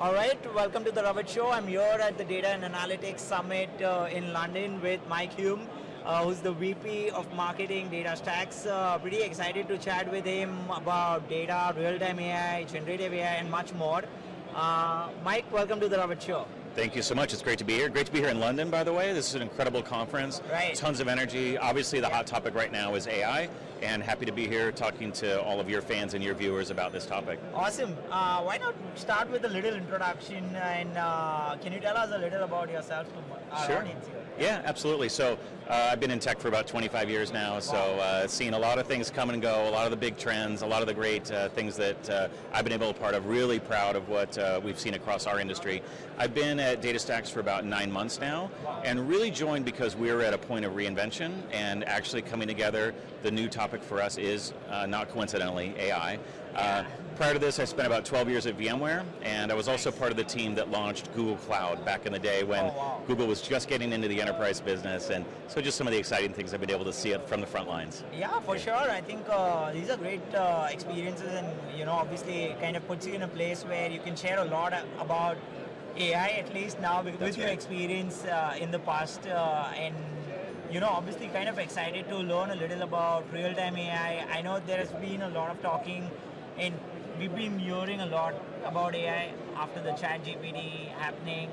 All right, welcome to the Ravit Show. I'm here at the Data and Analytics Summit in London with Mike Hulme, who's the VP of Marketing DataStax. Pretty excited to chat with him about data, real-time AI, generative AI, and much more. Mike, welcome to the Ravit Show. Thank you so much. It's great to be here. Great to be here in London, by the way. This is an incredible conference. Right. Tons of energy. Obviously, the hot topic right now is AI, and happy to be here talking to all of your fans and your viewers about this topic. Awesome. Why not start with a little introduction, and can you tell us a little about yourself to our audience here? Yeah, absolutely. So I've been in tech for about 25 years now, so seen a lot of things come and go, a lot of the big trends, a lot of the great things that I've been able to be part of. Really proud of what we've seen across our industry. I've been at DataStax for about 9 months now, and really joined because we're at a point of reinvention and actually coming together. The new topic for us is, not coincidentally, AI. Prior to this, I spent about 12 years at VMware, and I was also part of the team that launched Google Cloud back in the day when Google was just getting into the enterprise business, and so just some of the exciting things I've been able to see it from the front lines. Yeah, for sure. I think these are great experiences, and obviously it kind of puts you in a place where you can share a lot about AI, at least now, with your experience in the past, and obviously kind of excited to learn a little about real-time AI. I know there has been a lot of talking, and we've been hearing a lot about AI after the ChatGPT happening,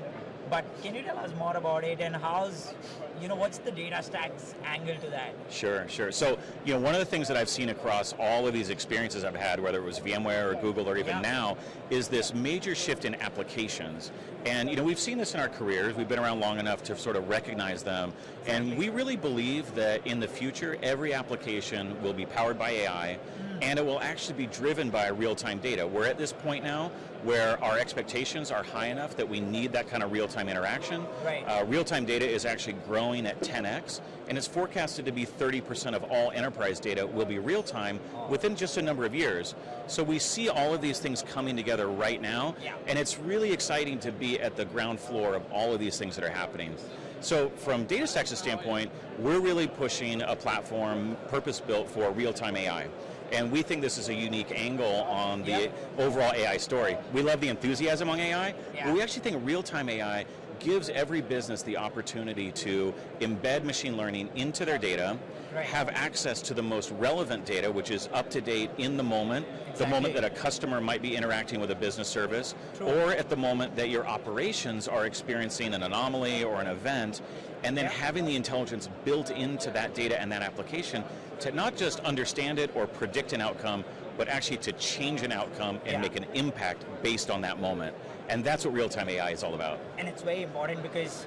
but can you tell us more about it, and what's the DataStax angle to that? Sure. So, one of the things that I've seen across all of these experiences I've had, whether it was VMware or Google or even now, is this major shift in applications. And, we've seen this in our careers. We've been around long enough to sort of recognize them. And we really believe that in the future, every application will be powered by AI, and it will actually be driven by real-time data. We're at this point now where our expectations are high enough that we need that kind of real-time interaction. Right. Real-time data is actually growing at 10x, and it's forecasted to be 30% of all enterprise data will be real-time within just a number of years. So we see all of these things coming together right now, and it's really exciting to be at the ground floor of all of these things that are happening. So from DataStax's standpoint, we're really pushing a platform purpose-built for real-time AI. And we think this is a unique angle on the overall AI story. We love the enthusiasm on AI, but we actually think real-time AI gives every business the opportunity to embed machine learning into their data, have access to the most relevant data, which is up to date in the moment, the moment that a customer might be interacting with a business service, or at the moment that your operations are experiencing an anomaly or an event, and then having the intelligence built into that data and that application to not just understand it or predict an outcome, but actually to change an outcome and make an impact based on that moment. And that's what real-time AI is all about. And it's very important because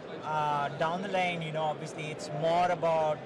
down the line, obviously it's more about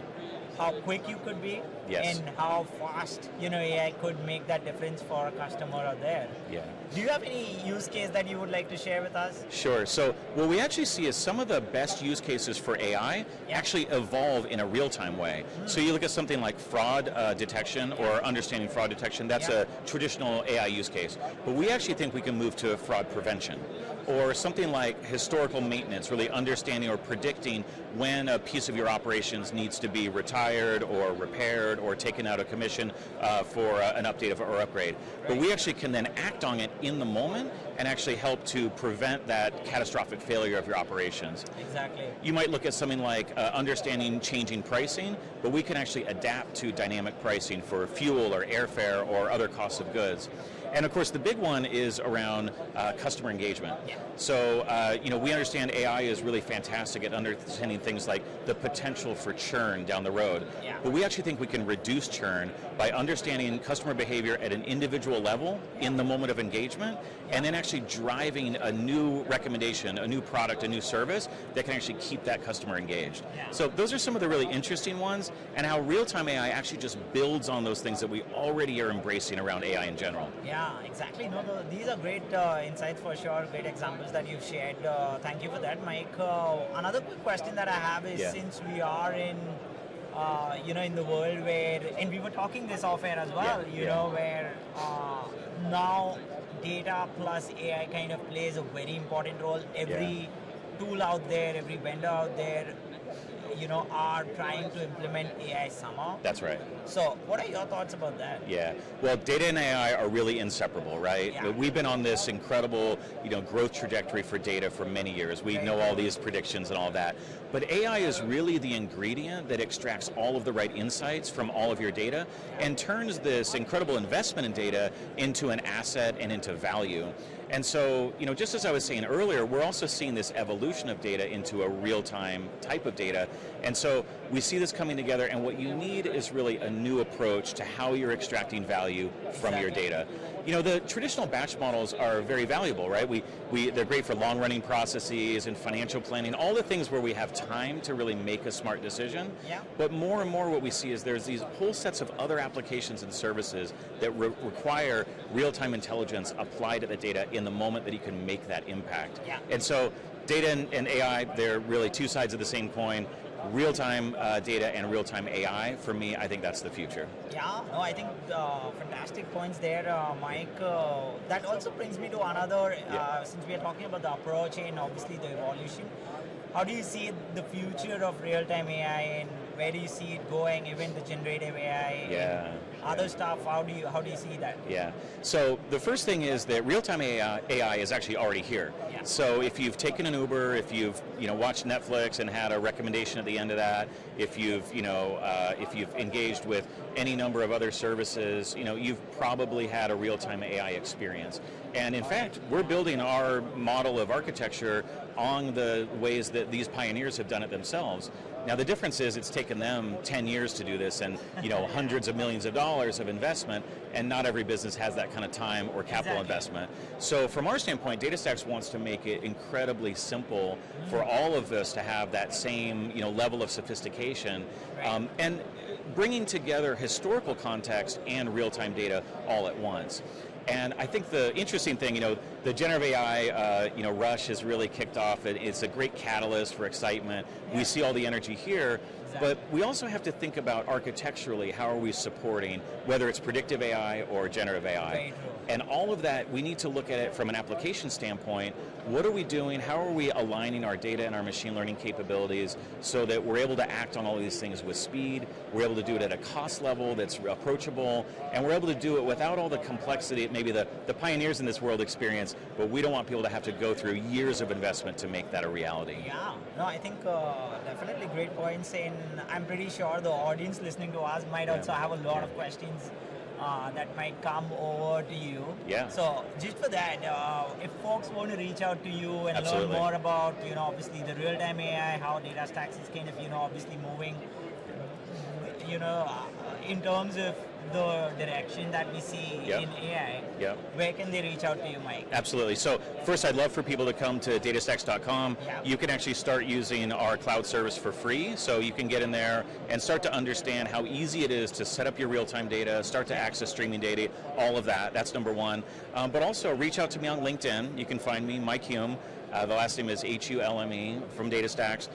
how quick you could be and how fast, AI could make that difference for a customer out there. Yeah. Do you have any use case that you would like to share with us? Sure. So what we actually see is some of the best use cases for AI actually evolve in a real-time way. So you look at something like fraud detection or understanding fraud detection, that's a traditional AI use case. But we actually think we can move to fraud prevention. Or something like historical maintenance, really understanding or predicting when a piece of your operations needs to be retired or repaired or taken out of commission for an update or upgrade. But we actually can then act on it in the moment and actually help to prevent that catastrophic failure of your operations. Exactly. You might look at something like understanding changing pricing, but we can actually adapt to dynamic pricing for fuel or airfare or other costs of goods. And of course, the big one is around customer engagement. So, we understand AI is really fantastic at understanding things like the potential for churn down the road. But we actually think we can reduce churn by understanding customer behavior at an individual level in the moment of engagement, and then actually driving a new recommendation, a new product, a new service that can actually keep that customer engaged. So those are some of the really interesting ones, and how real-time AI actually just builds on those things that we already are embracing around AI in general. Yeah, exactly. No, these are great insights for sure, great examples that you've shared. Thank you for that, Mike. Another quick question that I have is, since we are in in the world where, and we were talking this off air as well, where now data plus AI kind of plays a very important role. Every tool out there, every vendor out there are trying to implement AI somehow. That's right. So what are your thoughts about that? Yeah, well, data and AI are really inseparable, right? Yeah. We've been on this incredible, growth trajectory for data for many years. We know all these predictions and all that. But AI is really the ingredient that extracts all of the right insights from all of your data and turns this incredible investment in data into an asset and into value. And so, just as I was saying earlier, we're also seeing this evolution of data into a real-time type of data. And so we see this coming together, and what you need is really a new approach to how you're extracting value from your data. The traditional batch models are very valuable, right? They're great for long-running processes and financial planning, all the things where we have time to really make a smart decision. Yeah. But more and more what we see is there's these whole sets of other applications and services that require real-time intelligence applied to the data in the moment that you can make that impact. Yeah. And so data and AI, they're really two sides of the same coin. Real-time data and real-time AI, for me, I think that's the future. Yeah, no, I think fantastic points there, Mike. That also brings me to another, since we are talking about the approach and obviously the evolution, how do you see the future of real-time AI and where do you see it going, even the generative AI? Other stuff, how do you see that? Yeah. So the first thing is that real-time AI is actually already here. Yeah. So if you've taken an Uber, if you've watched Netflix and had a recommendation at the end of that, if you've engaged with any number of other services, you've probably had a real-time AI experience. And in fact, we're building our model of architecture on the ways that these pioneers have done it themselves. Now the difference is it's taken them 10 years to do this and hundreds of millions of dollars of investment, and not every business has that kind of time or capital investment. So from our standpoint, DataStax wants to make it incredibly simple for all of us to have that same level of sophistication, and bringing together historical context and real-time data all at once. And I think the interesting thing, the generative AI, rush has really kicked off. It's a great catalyst for excitement. Yeah. We see all the energy here, Exactly. but we also have to think about architecturally, how are we supporting, whether it's predictive AI or generative AI. Very true. And all of that, we need to look at it from an application standpoint. What are we doing? How are we aligning our data and our machine learning capabilities so that we're able to act on all of these things with speed, we're able to do it at a cost level that's approachable, and we're able to do it without all the complexity maybe the pioneers in this world experience, but we don't want people to have to go through years of investment to make that a reality. Yeah, no, I think definitely great points, and I'm pretty sure the audience listening to us might also have a lot of questions that might come over to you. Yeah. So just for that, if folks want to reach out to you and Absolutely. learn more about, obviously the real-time AI, how DataStax is kind of, obviously moving, in terms of the direction that we see in AI, where can they reach out to you, Mike? Absolutely. So first, I'd love for people to come to datastax.com. Yeah. You can actually start using our cloud service for free, so you can get in there and start to understand how easy it is to set up your real-time data, start to access streaming data, all of that. That's number one. But also reach out to me on LinkedIn. You can find me, Mike Hulme. The last name is Hulme from DataStax.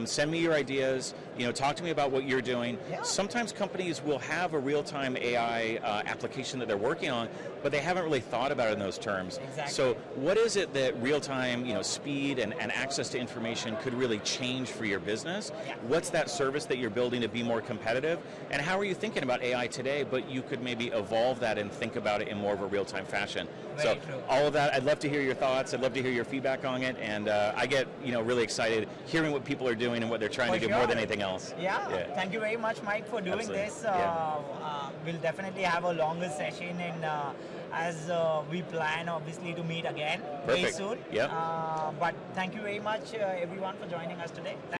Send me your ideas. Talk to me about what you're doing. Yeah. Sometimes companies will have a real-time AI application that they're working on, but they haven't really thought about it in those terms. Exactly. So what is it that real-time speed and access to information could really change for your business? Yeah. What's that service that you're building to be more competitive? And how are you thinking about AI today, but you could maybe evolve that and think about it in more of a real-time fashion? Very so true. all of that, I'd love to hear your thoughts. I'd love to hear your feedback on it, and I get really excited hearing what people are doing and what they're trying to do more than anything else. Yeah. Thank you very much, Mike, for doing Absolutely. this. We'll definitely have a longer session, and as we plan, obviously, to meet again very Perfect. soon. Yep. But thank you very much, everyone, for joining us today.